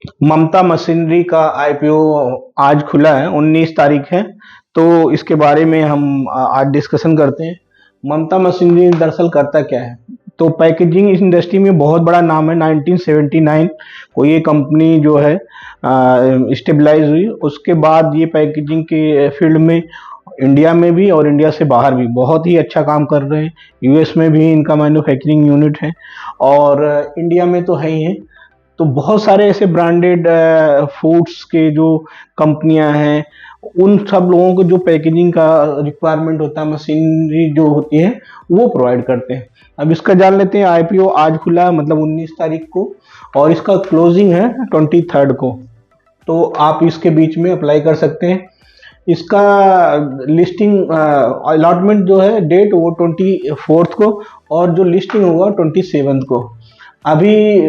ममता machinery का IPO आज खुला है, 19 तारीख है। तो इसके बारे में हम आज डिस्कशन करते हैं। ममता मशीनरी दरअसल करता क्या है? तो पैकेजिंग इंडस्ट्री में बहुत बड़ा नाम है। 1979 को ये कंपनी जो है स्टेबलाइज हुई। उसके बाद ये पैकेजिंग के फील्ड में इंडिया में भी और इंडिया से बाहर भी बहुत ही अच्छा काम कर रहे हैं। यूएस में भी इनका मैन्युफैक्चरिंग यूनिट है और इंडिया में तो है ही है। तो बहुत सारे ऐसे ब्रांडेड फूड्स के जो कंपनियां हैं, उन सब लोगों को जो पैकेजिंग का रिक्वायरमेंट होता है, मशीनरी जो होती है वो प्रोवाइड करते हैं। अब इसका जान लेते हैं। आईपीओ आज खुला, मतलब 19 तारीख को, और इसका क्लोजिंग है 23 को। तो आप इसके बीच में अप्लाई कर सकते हैं। इसका लिस्टिंग अलॉटमेंट जो है डेट वो 24 को, और जो लिस्टिंग होगा 27 को। अभी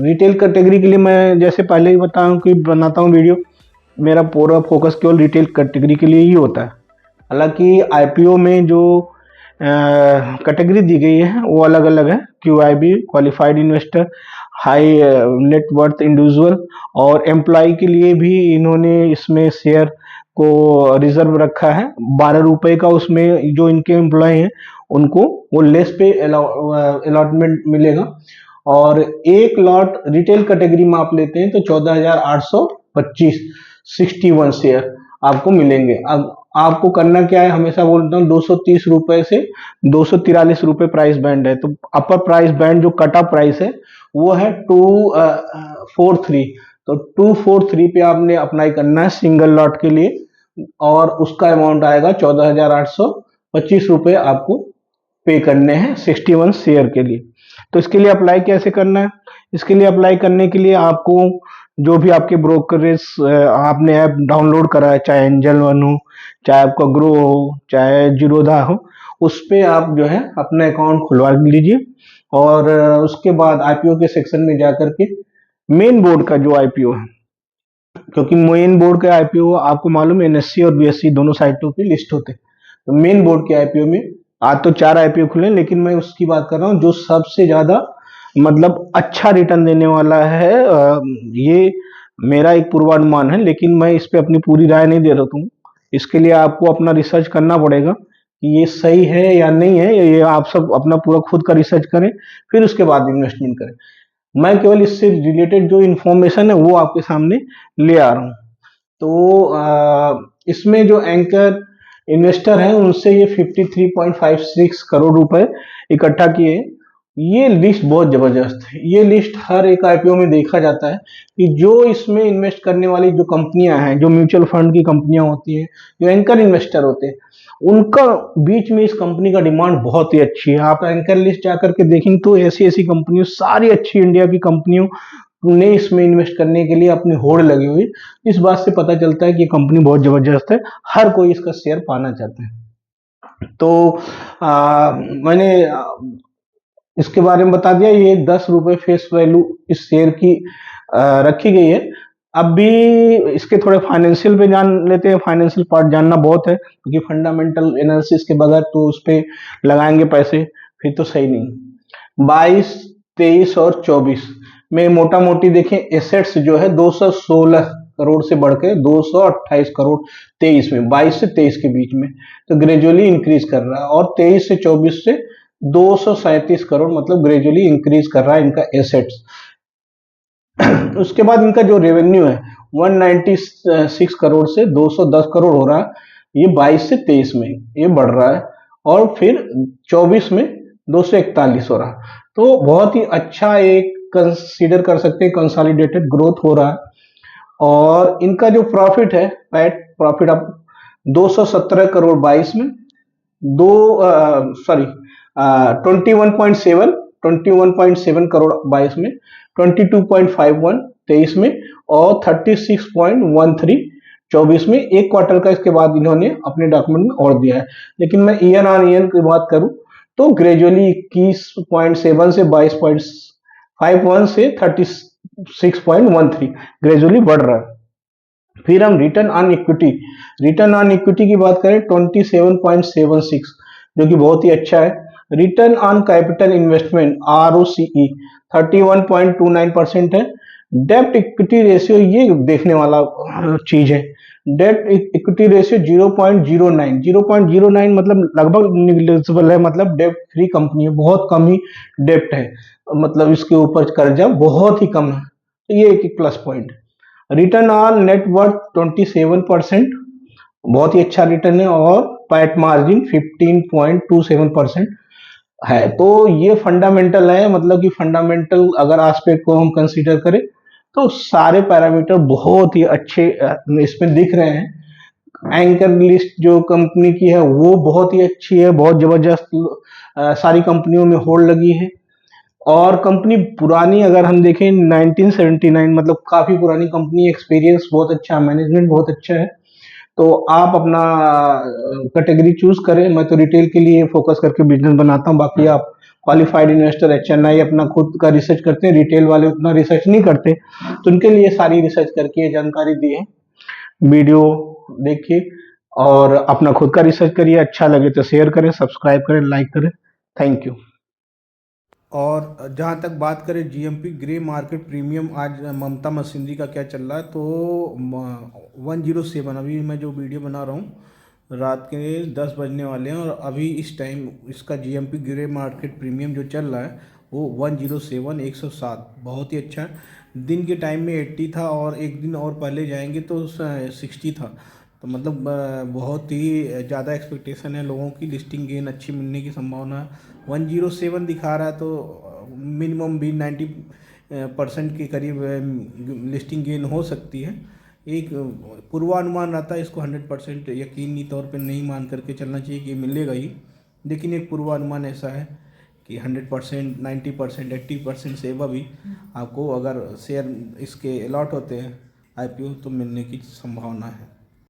रिटेल कैटेगरी के लिए मैं जैसे पहले ही बताऊं कि बनाता हूं वीडियो, मेरा पूरा फोकस केवल रिटेल कैटेगरी के लिए ही होता है। हालांकि आईपीओ में जो कैटेगरी दी गई है वो अलग अलग है। QIB qualified investor, high net worth individual, और एम्प्लॉय के लिए भी इन्होंने इसमें शेयर को रिजर्व रखा है 12 रुपए का। उसमें जो इनके एम्प्लॉय हैं उनको वो लेस पे अलॉटमेंट मिलेगा। और एक लॉट रिटेल कैटेगरी में आप लेते हैं तो 14,825 61 शेयर आपको मिलेंगे। अब आपको करना क्या है, हमेशा बोलता हूँ 230 रुपए से 243 रुपए प्राइस बैंड है। तो अपर प्राइस बैंड जो कट ऑफ प्राइस है वो है 243। तो 243 पे आपने अप्लाई करना है सिंगल लॉट के लिए, और उसका अमाउंट आएगा 14,825 रुपए आपको पे करने हैं 61 शेयर के लिए। तो इसके लिए अप्लाई कैसे करना है? इसके लिए अप्लाई करने के लिए आपको जो भी आपके ब्रोकरेज आपने ऐप डाउनलोड करा है, चाहे एंजल वन हो, चाहे आपका ग्रो हो, चाहे जीरोधा हो, उस पे आप जो है अपना अकाउंट खुलवा लीजिए। और उसके बाद आईपीओ के सेक्शन में जाकर के मेन बोर्ड का जो आईपीओ है, क्योंकि मेन बोर्ड के आईपीओ आपको मालूम है एनएससी और बीएससी दोनों साइटों की लिस्ट होते हैं। तो मेन बोर्ड के आईपीओ में आज तो 4 आईपीओ खुले, लेकिन मैं उसकी बात कर रहा हूँ जो सबसे ज्यादा मतलब अच्छा रिटर्न देने वाला है। ये मेरा एक पूर्वानुमान है, लेकिन मैं इस पे अपनी पूरी राय नहीं दे रहा हूँ। इसके लिए आपको अपना रिसर्च करना पड़ेगा कि ये सही है या नहीं है। ये आप सब अपना पूरा खुद का रिसर्च करें, फिर उसके बाद इन्वेस्टमेंट करें। मैं केवल इससे रिलेटेड जो इन्फॉर्मेशन है वो आपके सामने ले आ रहा हूँ। तो इसमें जो एंकर इन्वेस्टर हैं उनसे ये 53.56 करोड़ रुपए इकट्ठा किए। ये लिस्ट बहुत जबरदस्त है। ये लिस्ट हर एक आईपीओ में देखा जाता है कि जो इसमें इन्वेस्ट करने वाली जो कंपनियां हैं, जो म्यूचुअल फंड की कंपनियां होती हैं, जो एंकर इन्वेस्टर होते हैं, उनका बीच में इस कंपनी का डिमांड बहुत ही अच्छी है। आप एंकर लिस्ट जाकर के देखेंगे तो ऐसी ऐसी कंपनियों, सारी अच्छी इंडिया की कंपनियों ने इसमें इन्वेस्ट करने के लिए अपनी होड़ लगी हुई। इस बात से पता चलता है कि कंपनी बहुत जबरदस्त है, हर कोई इसका शेयर पाना चाहता है। तो मैंने इसके बारे में बता दिया। ये 10 रुपए फेस वैल्यू इस शेयर की रखी गई है। अब भी इसके थोड़े फाइनेंशियल पे जान लेते हैं। फाइनेंशियल पार्ट जानना बहुत है, क्योंकि फंडामेंटल एनालिसिस के बगैर तो उस पे लगाएंगे पैसे फिर तो सही नहीं। 22, 23 और 24 में मोटा मोटी देखें, एसेट्स जो है 216 करोड़ से बढ़ के 228 करोड़ 23 में, 22 से 23 के बीच में, तो ग्रेजुअली इंक्रीज कर रहा है। और 23 से 24 से 237 करोड़, मतलब ग्रेजुअली इंक्रीज कर रहा है इनका एसेट्स। उसके बाद इनका जो रेवेन्यू है 196 करोड़ से 210 करोड़ हो रहा है। ये 22 से 23 में ये बढ़ रहा है, और फिर 24 में 241 हो रहा है। तो बहुत ही अच्छा एक कंसीडर कर सकते हैं कंसोलिडेटेड ग्रोथ हो रहा है। और इनका जो प्रॉफिट है, पैट प्रॉफिट, अब 217 करोड़ 22 में, दो सॉरी 21.7 करोड़ 22 में, 22.51 23 में, और 36.13 24 में। एक क्वार्टर का इसके बाद इन्होंने अपने डॉक्यूमेंट में और दिया है। लेकिन मैं ईयर ऑन ईयर की बात करूं तो ग्रेजुअली 21.7 से 22.51 से 36.13 ग्रेजुअली बढ़ रहा है। फिर हम रिटर्न ऑन इक्विटी की बात करें 27.76, जो कि बहुत ही अच्छा है। Return on capital investment ROCE 31.29% है। डेब्ट इक्विटी रेशियो ये देखने वाला चीज है। डेब्ट इक्विटी रेशियो 0.09, 0.09 मतलब लगभग निग्लिजिबल है, मतलब डेब्ट फ्री कंपनी है, बहुत कम ही डेब्ट है, मतलब इसके ऊपर कर्जा बहुत ही कम है, तो ये एक plus point. Return on net worth 27%, बहुत ही अच्छा रिटर्न है, और पैट मार्जिन 15.27% है। तो ये फंडामेंटल है, मतलब कि फंडामेंटल अगर एस्पेक्ट को हम कंसीडर करें तो सारे पैरामीटर बहुत ही अच्छे इसमें दिख रहे हैं। एंकर लिस्ट जो कंपनी की है वो बहुत ही अच्छी है, बहुत जबरदस्त, सारी कंपनियों में होल्ड लगी है। और कंपनी पुरानी अगर हम देखें 1979, मतलब काफी पुरानी कंपनी, एक्सपीरियंस बहुत अच्छा, मैनेजमेंट बहुत अच्छा है। तो आप अपना कैटेगरी चूज करें। मैं तो रिटेल के लिए फोकस करके बिजनेस बनाता हूँ, बाकी आप क्वालिफाइड इन्वेस्टर, एचएनआई अपना खुद का रिसर्च करते हैं, रिटेल वाले उतना रिसर्च नहीं करते, तो उनके लिए सारी रिसर्च करके ये जानकारी दी है। वीडियो देखिए और अपना खुद का रिसर्च करिए, अच्छा लगे तो शेयर करें, सब्सक्राइब करें, लाइक करें। Thank you. और जहाँ तक बात करें जीएमपी ग्रे मार्केट प्रीमियम, आज ममता मशीनरी का क्या चल रहा है, तो 107, अभी मैं जो वीडियो बना रहा हूँ रात के 10 बजने वाले हैं, और अभी इस टाइम इसका जीएमपी ग्रे मार्केट प्रीमियम जो चल रहा है वो 107, 107 बहुत ही अच्छा है। दिन के टाइम में 80 था, और एक दिन और पहले जाएंगे तो 60 था, तो मतलब बहुत ही ज़्यादा एक्सपेक्टेशन है लोगों की, लिस्टिंग गेन अच्छी मिलने की संभावना है। 107 दिखा रहा है, तो मिनिमम भी 90% के करीब लिस्टिंग गेन हो सकती है। एक पूर्वानुमान रहता है, इसको 100% यकीनी तौर पे नहीं मान करके चलना चाहिए कि मिलेगा ही, लेकिन एक पूर्वानुमान ऐसा है कि 100%, 90%, 80% से एबव भी आपको अगर शेयर इसके अलॉट होते हैं आईपीओ तो मिलने की संभावना है।